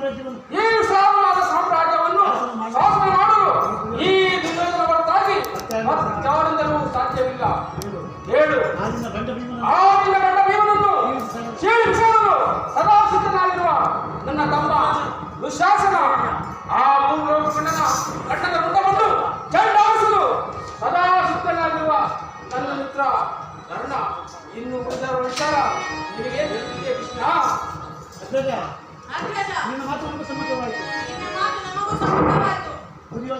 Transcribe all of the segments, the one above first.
ಈ ವಿಶಾಲವಾದ ಸಾಮ್ರಾಜ್ಯವನ್ನು ಶಾಸನ ಮಾಡಲು ಈ ದುರ್ಯೋಧನ ಹೊರತಾಗಿ ಮತ್ತಾರಿಂದಲೂ ಸಾಧ್ಯವಿಲ್ಲ. ಹೇಳು, ಆ ನಿನ್ನ ಗಂಡ ಭೀಮನನ್ನು ಚೀಳಿ ಬಿಸಾಡಲು ಸದಾ ಸಿದ್ಧನಾಗಿರುವ ನನ್ನ ತಮ್ಮ ದುಶಾಸನ ಆ ಮೂರನ ಕಟ್ಟದ ವೃತ್ತವನ್ನು ಚಂಡಾಡಿಸಲು ಸದಾ ಸಿದ್ಧನಾಗಿರುವ ನನ್ನ ಮಿತ್ರ ಕರ್ಣ. ಇನ್ನು ಉಳಿದವರ ವಿಚಾರ ನಿನಗೆ ತಿಳಿದಿದೆ ಕೃಷ್ಣ. ನಿನ್ನ ಮಾತು ನಮಗೆ ಸಮ್ಮತವಾಯಿತು.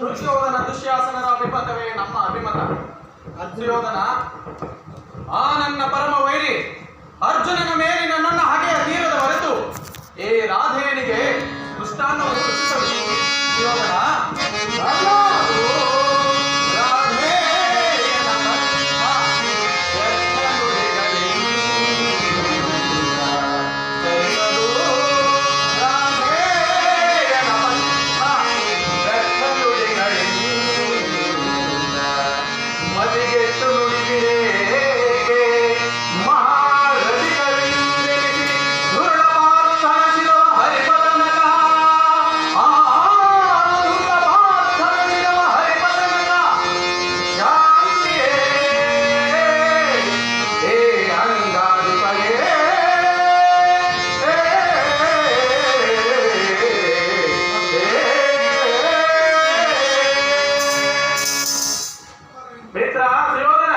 ದುರ್ಯೋಧನ ದುಶ್ಯಾಸನರ ಅಭಿಮತವೇ ನಮ್ಮ ಅಭಿಮತ. ದುರ್ಯೋಧನ ಆ ನನ್ನ ಪರಮ ವೈರಿ ಅರ್ಜುನನ ಮೇಲಿನ ನನ್ನ ಹಗೆಯ ತೀರದ ಹೊರತು ಏ ರಾಧೇಯನಿಗೆ ಮೃಷ್ಟಾನ್ನವನ್ನು ರುಚಿಸಬೇಕು. ದುರ್ಯೋಧನ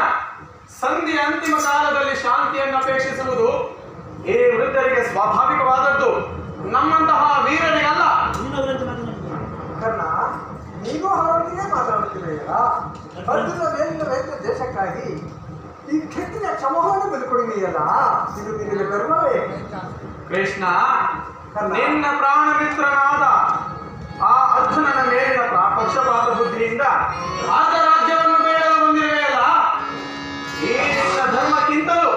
ಸಂಧಿ ಅಂತಿಮ ಕಾಲದಲ್ಲಿ ಶಾಂತಿಯನ್ನು ಅಪೇಕ್ಷಿಸುವುದು ಈ ವೃದ್ಧರಿಗೆ ಸ್ವಾಭಾವಿಕವಾದದ್ದು, ನಮ್ಮಂತಹ ವೀರರಿಗಲ್ಲ. ಕರ್ಣ, ನೀನು ಅವರೊಂದಿಗೆ ಮಾತನಾಡುತ್ತಿದೆಯಲ್ಲ. ಅರ್ಜುನ ಮೇಲಿನ ರೈತ ದೇಶಕ್ಕಾಗಿ ಈ ಕ್ಷತ್ರಿಯ ಕ್ಷಮವನ್ನು ಬಲಿಕೊಡುವೆಯಲ್ಲ, ಇದು ನಿನಗೆ ಗರ್ವವೇ? ಕೃಷ್ಣ, ನಿನ್ನ ಪ್ರಾಣ ಮಿತ್ರನಾದ ಆ ಅರ್ಜುನನ ಮೇಲಿನ ಪಕ್ಷಪಾತ ಬುದ್ಧಿಯಿಂದ ಆತ ರಾಜ್ಯವನ್ನು ಬೇಡಲು ಬಂದಿರುವೆಯಲ್ಲ. ಈ ನಿನ್ನ ಧರ್ಮಕ್ಕಿಂತಲೂ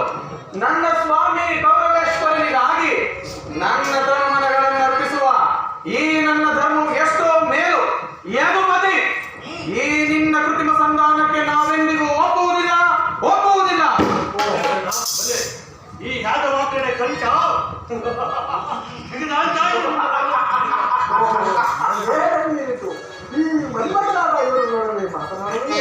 ನನ್ನ ಸ್ವಾಮಿ ಕೌರವೇಶ್ವರನಿಗಾಗಿ ನನ್ನ ಧರ್ಮಗಳನ್ನು ಅರ್ಪಿಸುವ ಈ ನನ್ನ ಧರ್ಮವು ಎಷ್ಟೋ ಮೇಲು. ಯದುಪತಿ, ಈ ನಿನ್ನ ಕೃತ್ರಿಮ ಸಂಧಾನಕ್ಕೆ ನಾವೆಂದಿಗೂ ಒಪ್ಪುವುದಿಲ್ಲ, ಒಪ್ಪುವುದಿಲ್ಲ. ಈ ಯಾದವಾಕಡೆ ಕಂಚ ಈ ಮನ್ಮಥನಾದ ಇವರುಗಳೊಡನೆ ಮಾತನಾಡುವುದು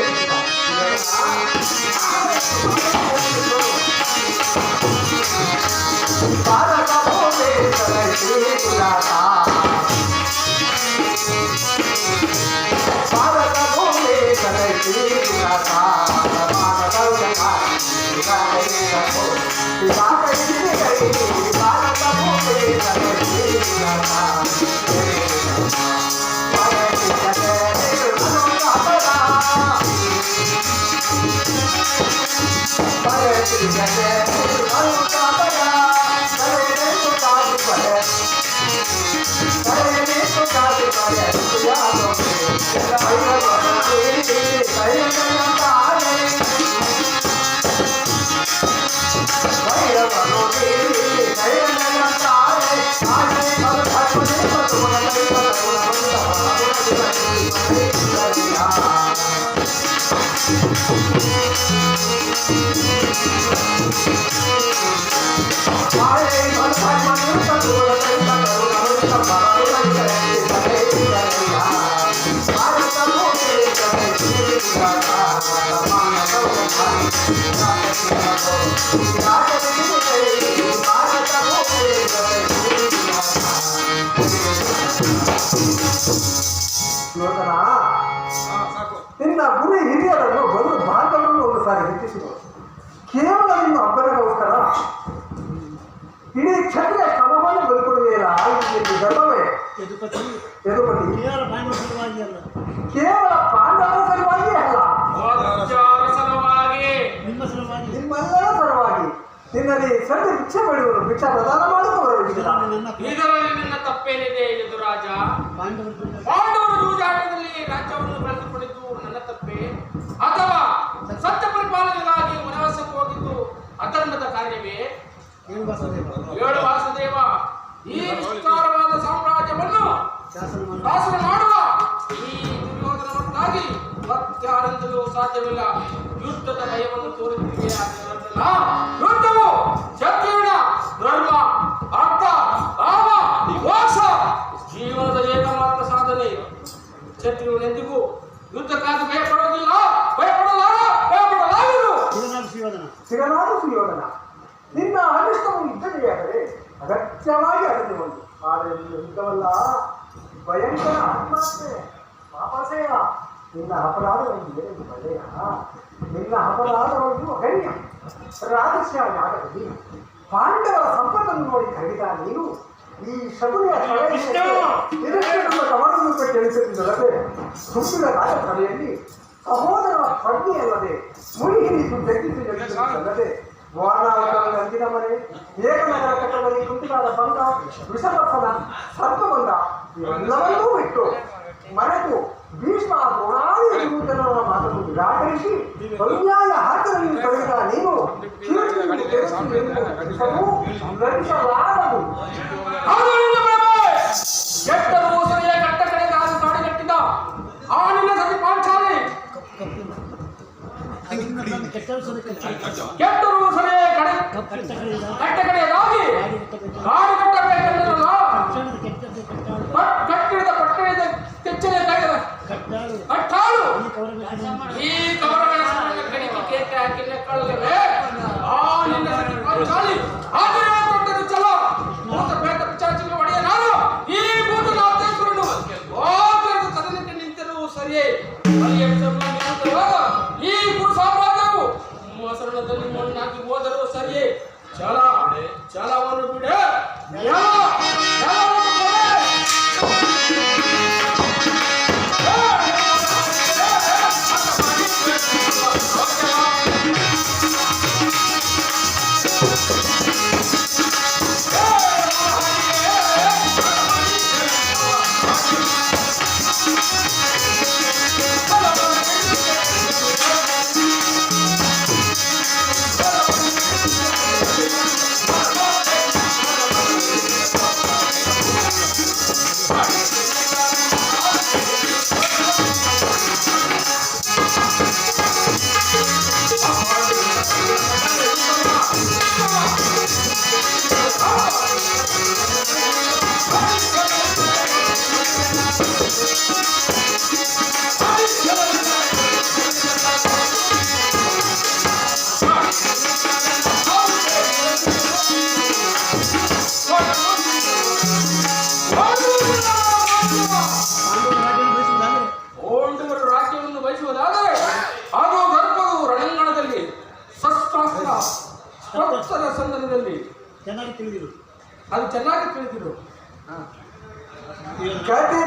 ನಿನ್ನ ಗುರಿ ಹಿರಿಯರನ್ನು ಬಂದು ಬಾಂಧವರನ್ನು ಒಂದು ಸಾರಿ ಹೆಚ್ಚಿಸಿದರು. ಕೇವಲ ನಿನ್ನ ಅಬ್ಬರಗೋಸ್ಕರ ಇಡೀ ಕ್ಷತ್ರಿಯ ಶ್ರಮವನ್ನು ಬಲಿಕೊಡುವೆಯಲ್ಲ, ಇದು ಧರ್ಮವೇ? ಯದುಪತಿ, ಕೇವಲ ಪಾಂಡವರ ಸಲುವಾಗಿಯೇ ಅಲ್ಲ, ನಿಮ್ಮೆಲ್ಲರ ಸಲುವಾಗಿ ನಿನ್ನಲ್ಲಿ ಸಣ್ಣ ಭಿಕ್ಷೆ ಬೇಡುವರು, ಭಿಕ್ಷಾ ಪ್ರದಾನ ಮಾಡುವವರು. ಇದರಲ್ಲಿ ನಿನ್ನ ತಪ್ಪೇನಿದೆ ಯದುರಾಜ? ಪಾಂಡವರು ಜೂಜಾಟದಲ್ಲಿ ರಾಜ್ಯವನ್ನು ಕಳೆದುಕೊಂಡಿದ್ದು ನನ್ನ ತಪ್ಪೇ, ಅಥವಾ ಸತ್ಯ ಪರಿಪಾಲನೆಗಾಗಿ ವನವಾಸಕ್ಕೆ ಹೋಗಿದ್ದು ಅಧರ್ಮದ ಕಾರ್ಯವೇ? ಹೇಳು ವಾಸುದೇವ, ಈ ವಿಸ್ತಾರವಾದ ಸಾಮ್ರಾಜ್ಯವನ್ನು ಶಾಸನ ಮಾಡುವ ಈ ದುರ್ಯೋಧನ ಹೊರತಾಗಿ ಮತ್ತಾರಿಂದಲೂ ಸಾಧ್ಯವಿಲ್ಲ. ಯುದ್ಧದ ಭಯವನ್ನು ತೋರುತ್ತಿದೆಯಲ್ಲ, ಯುದ್ಧವು ಕ್ಷತ್ರಿಯನ ಧರ್ಮ, ಅರ್ಥ, ಕಾಮ, ಮೋಕ್ಷ ಈ ಜೀವನದ ಏಕಮಾತ್ರ ಸಾಧನೆ. ಕ್ಷತ್ರಿಯನೆಂದಿಗೂ ಯುದ್ಧಕ್ಕಾಗಿ ಭಯಪಡೋದಿಲ್ಲ, ಭಯಪಡಲಾಗದು. ಸಿಗನಾದ ಸುಯೋಧನ, ನಿನ್ನ ಅನಿಷ್ಟವು ಇದ್ದದೆಯಾದರೆ ಅಗತ್ಯವಾಗಿ ಅದನ್ನು ಒಂದು. ಆದರೆ ನಿನ್ನ ಯುದ್ಧವಲ್ಲ, ಭಯಂಕರ ಆತ್ಮಹತ್ಯೆ, ಪಾಪಾಶಯ. ನಿನ್ನ ಅಪರಾಧವನ್ನು ಏನೆಂದು ಭಯ, ನಿನ್ನ ಅಪರಾಧವನ್ನು ಗಣ್ಯ. ರಾಜಸ್ಯ ಯಾಗದಲ್ಲಿ ಪಾಂಡವರ ಸಂಪತ್ತನ್ನು ನೋಡಿ ಕರೆದ ನೀನು ಈ ಶಗುನಿಯ ಗಮನವನ್ನು ತಿಳಿಸುತ್ತಿದ್ದಲ್ಲದೆ ತುಂಬಿದ ರಾಜಸಭೆಯಲ್ಲಿ ಸಹೋದರರ ಪ್ರಜ್ಞೆಯಲ್ಲದೆ ಮುನಿ ಹಿಡಿದು ಜಗ್ಗಿಸಿದ್ದಲ್ಲದೆ ವಾರಣಾವತಾರದ ಅಂದಿನ ಮನೆ, ಏಕನಗರ ಕಟ್ಟದಲ್ಲಿ ಕುಂಟಿಗಾದ ಬಂಧ, ವಿಷವರ್ಧನ, ಸರ್ಪಬಂಧ ಇವೆಲ್ಲವನ್ನೂ ಬಿಟ್ಟು ಮರೆತು ಭೀಷ್ಮ ದ್ರೋಣಾದಿ ವಿಭೂತನವರ ಮಾತನ್ನು ನಿರಾಕರಿಸಿ ಅನ್ಯಾಯ ಹಾಕದಲ್ಲಿ ತೊಡಗಿದ ನೀನು ಲಭಿಸಲಾರದು. ಕೆಟ್ಟರು ಸರಿಯ ಕಟ್ಟ ಕಡೆ ಕಾಡಿಗಟ್ಟಿದ ಆ ನಿನ್ನ ಸತಿ ಪಾಂಚಾಲಿ. ಕೆಟ್ಟರು ಸರಿಯ ಕಡೆ ಕಟ್ಟ ಕಡೆಯದಾಗಿ ಕಾಡು ಕಟ್ಟಬೇಕೆಂದರಲ್ಲ, ಕಟ್ಟಿದ ಪಟ್ಟಣದ ಕೆಚ್ಚನೆ ಕಟ್ಟಾಳು. ಈ ಕವರಗಳ ಕಡಿಗೆ ಕೇಕೆ ಹಾಕಿ ನೆಕ್ಕಳಲ್ಲವೇ ಆ ನಿನ್ನ ಸತಿ ಪಾಂಚಾಲಿ. ಆದರೆ ಕೊಟ್ಟರು ಚಲ ಭೂತ ಪ್ರೇತ ಪಿಚಾಚಿಗೆ ಒಡೆಯ ನಾನು ಈ ಭೂತ ನಾಥೇಶ್ವರನು ಓದರದ ಸದನಕ್ಕೆ ನಿಂತರೂ ಸರಿಯೇ. ಈ ಗುರು ಸಾಮ್ರಾಜ್ಯವು ಮೊಸರಣದಲ್ಲಿ ಮಣ್ಣಾಗಿ ಹೋದರೂ ಸರಿಯೇ. ಛಲವನ್ನು ಬಿಡೆ, ಓಂಡುವರು ರಾಜ್ಯವನ್ನು ಬಯಸುವುದಾದರೆ ಅದು ಗರ್ಭವು ರಣಾಂಗಣದಲ್ಲಿ ಶಸ್ತ್ರಾಸ್ತ್ರ ಸಂದರ್ಭದಲ್ಲಿ ಚೆನ್ನಾಗಿ ತಿಳಿದಿರು. ಅದು ಚೆನ್ನಾಗಿ ತಿಳಿದಿರು. ಗತಿ